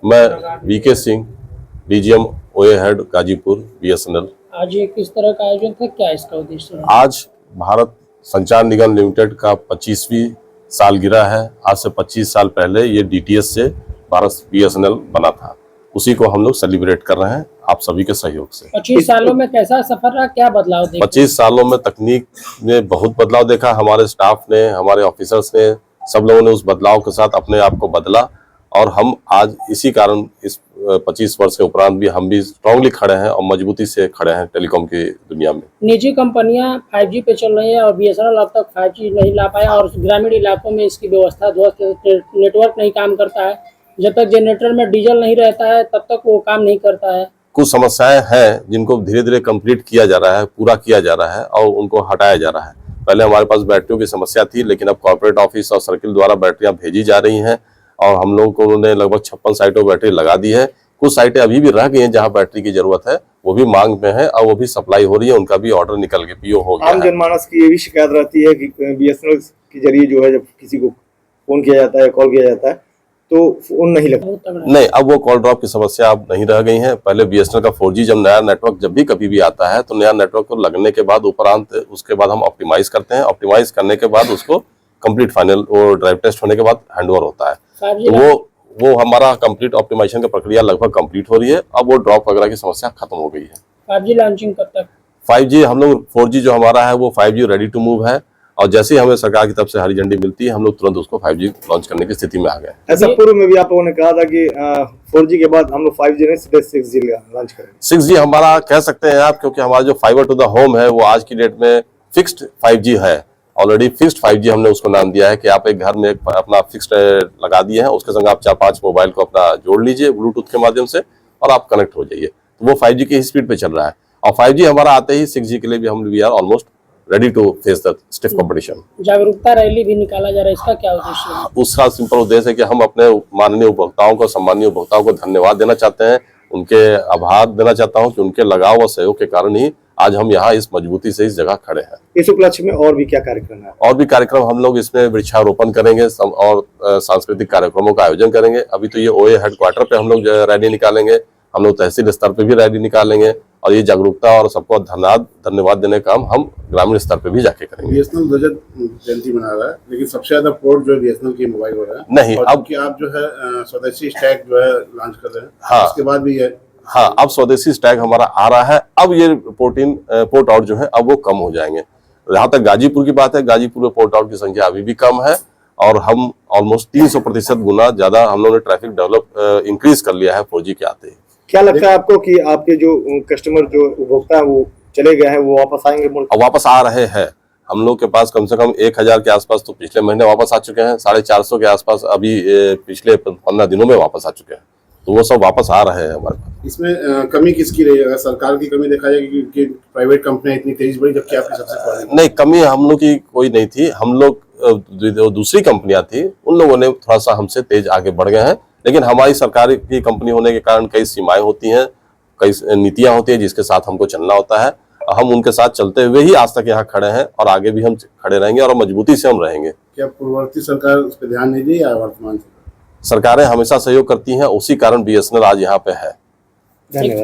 मैं VK Singh, DGM ओए head Ghazipur BSNL. आज ये किस तरह का आयोजन था, क्या इसका उद्देश्य है? आज भारत संचार निगम लिमिटेड का 25वीं सालगिरह है। आज से 25 साल पहले ये डीटीएच से भारत बीएसएनएल बना था, उसी को हम लोग सेलिब्रेट कर रहे हैं आप सभी के सहयोग से। 25 सालों में कैसा सफर रहा, क्या बदलाव देखा? 25 सालों में तकनीक ने बहुत बदलाव देखा। हमारे स्टाफ ने, हमारे ऑफिसर्स ने, सब लोगों ने उस बदलाव के साथ अपने आप को बदला और हम आज इसी कारण इस 25 वर्ष के उपरांत भी हम भी स्ट्रांगली खड़े हैं और मजबूती से खड़े हैं टेलीकॉम की दुनिया में। निजी कंपनियां 5G पे चल रही है और बीएसएनएल अब तक 5G नहीं ला पाया और ग्रामीण इलाकों में इसकी व्यवस्था ध्वस्त, नेटवर्क नहीं काम करता है। जब तक जनरेटर में डीजल नहीं रहता है तब तक वो काम नहीं करता है। कुछ समस्याएं हैं जिनको धीरे धीरे कंप्लीट किया जा रहा है, पूरा किया जा रहा है और उनको हटाया जा रहा है। पहले हमारे पास बैटरियों की समस्या थी, लेकिन अब कॉर्पोरेट ऑफिस और सर्किल द्वारा बैटरियां भेजी जा रही हैं और हम लोगों को उन्होंने लगभग 56 साइटों पर बैटरी लगा दी है। कुछ साइटें अभी भी रह गई हैं जहां बैटरी की जरूरत है, वो भी मांग में है और वो भी सप्लाई हो रही है, उनका भी ऑर्डर निकल के पीओ हो गया है। आम जनमानस की ये भी शिकायत रहती है कि बीएसएनएल के जरिए जो है जब किसी को फोन किया जाता है, कॉल किया जाता है तो फोन नहीं लगता। नहीं, अब वो कॉल ड्रॉप की समस्या अब नहीं रह गई है। पहले बीएसएनएल का 4G जब नया नेटवर्क जब भी कभी भी आता है तो नया नेटवर्क को लगने के बाद उपरांत उसके बाद हम ऑप्टिमाइज करते हैं। ऑप्टिमाइज करने के बाद उसको कंप्लीट फाइनल वो ड्राइव टेस्ट होने के बाद हैंडओवर होता है। तो वो हमारा कंप्लीट ऑप्टिमाइजेशन की प्रक्रिया लगभग कंप्लीट हो रही है। अब वो ड्रॉप वगैरह की समस्या खत्म हो गई है। 5G लॉन्चिंग कब तक? 5G हम लोग 4G जो हमारा है वो 5G रेडी टू मूव है और जैसे ही हमें सरकार की तरफ से हरी झंडी मिलती है हम लोग तुरंत उसको 5G लॉन्च करने की स्थिति में आ गए। ऐसा पूर्व में भी आप लोगों ने कहा था कि 4G के बाद हम लोग 5G नहीं सीधे 6G लॉन्च करेंगे। 6G हमारा कह सकते हैं आप, क्योंकि हमारा जो फाइबर टू द होम है वो आज की डेट में फिक्स्ड 5G है। ऑलरेडी फिक्स्ड 5G हमने उसको नाम दिया है कि आप एक घर में अपना फिक्स्ड लगा दिए हैं, उसके संग आप 4-5 मोबाइल को अपना जोड़ लीजिए ब्लूटूथ के माध्यम से और आप कनेक्ट हो जाइए। तो वो 5G की स्पीड पे चल रहा है और 5G हमारा आते ही 6G के लिए भी हम we are almost ready to face the stiff competition. जागरूकता रैली भी निकाला जा रहा है, इसका क्या उद्देश्य है? उसका सिंपल उद्देश्य है कि हम अपने माननीय उपभोक्ताओं को, सम्मानीय उपभोक्ताओं को धन्यवाद देना चाहते हैं, उनके आभार देना चाहता हूं कि उनके लगाव और सहयोग के कारण ही आज हम यहाँ इस मजबूती से इस जगह खड़े हैं। इस उपलक्ष्य में और भी क्या कार्यक्रम है? और भी कार्यक्रम हम लोग इसमें वृक्षारोपण करेंगे और सांस्कृतिक कार्यक्रमों का आयोजन करेंगे। अभी तो ये ओए हेडक्वार्टर पे हम लोग रैली निकालेंगे, हम लोग तहसील स्तर पे भी रैली निकालेंगे और ये जागरूकता और सबको धन्यवाद देने का काम हम ग्रामीण स्तर पे भी जाके करेंगे। बीएसएनएल रजत जयंती मना रहा है, लेकिन सबसे ज्यादा पोर्ट जो बीएसएनएल की मोबाइल हो रहा है नहीं। अब कि आप जो है स्वदेशी स्टैक जो है लॉन्च कर रहे हैं। हाँ, उसके बाद भी है। हाँ, अब स्वदेशी स्टैक हमारा आ रहा है। अब ये पोर्ट आउट जो है अब वो कम हो जाएंगे। जहाँ तक गाजीपुर की बात है, गाजीपुर में पोर्ट आउट की संख्या अभी भी कम है और हम ऑलमोस्ट 300% गुना ज्यादा हम लोगों ने ट्रैफिक डेवलप इंक्रीज कर लिया है 4G के आते ही। क्या लगता है आपको कि आपके जो कस्टमर जो उपभोक्ता है वो चले गए हैं, वो वापस आएंगे? वापस आ रहे हैं। हम लोग के पास कम से कम 1000 के आसपास तो पिछले महीने वापस आ चुके हैं, 450 के आसपास अभी पिछले 15 दिनों में वापस आ चुके हैं, तो वो सब वापस आ रहे हैं हमारे पास। इसमें कमी किसकी रही? अगर सरकार की कमी देखा जाए कि प्राइवेट कंपनियां इतनी तेज बढ़ी जबकि आपकी सबसे नहीं, कमी हम लोग की कोई नहीं थी। हम लोग दूसरी कंपनियां थी, उन लोगों ने थोड़ा सा हमसे तेज आगे बढ़ गए हैं, लेकिन हमारी सरकार की कंपनी होने के कारण कई सीमाएं होती हैं, कई नीतियां होती है जिसके साथ हमको चलना होता है। हम उनके साथ चलते हुए ही आज तक यहाँ खड़े हैं और आगे भी हम खड़े रहेंगे और मजबूती से हम रहेंगे। क्या पूर्ववर्ती सरकार उस पर ध्यान नहीं दी या वर्तमान सरकारें हमेशा सहयोग करती हैं, उसी कारण बीएसएनएल आज यहाँ पे है। धन्यवाद।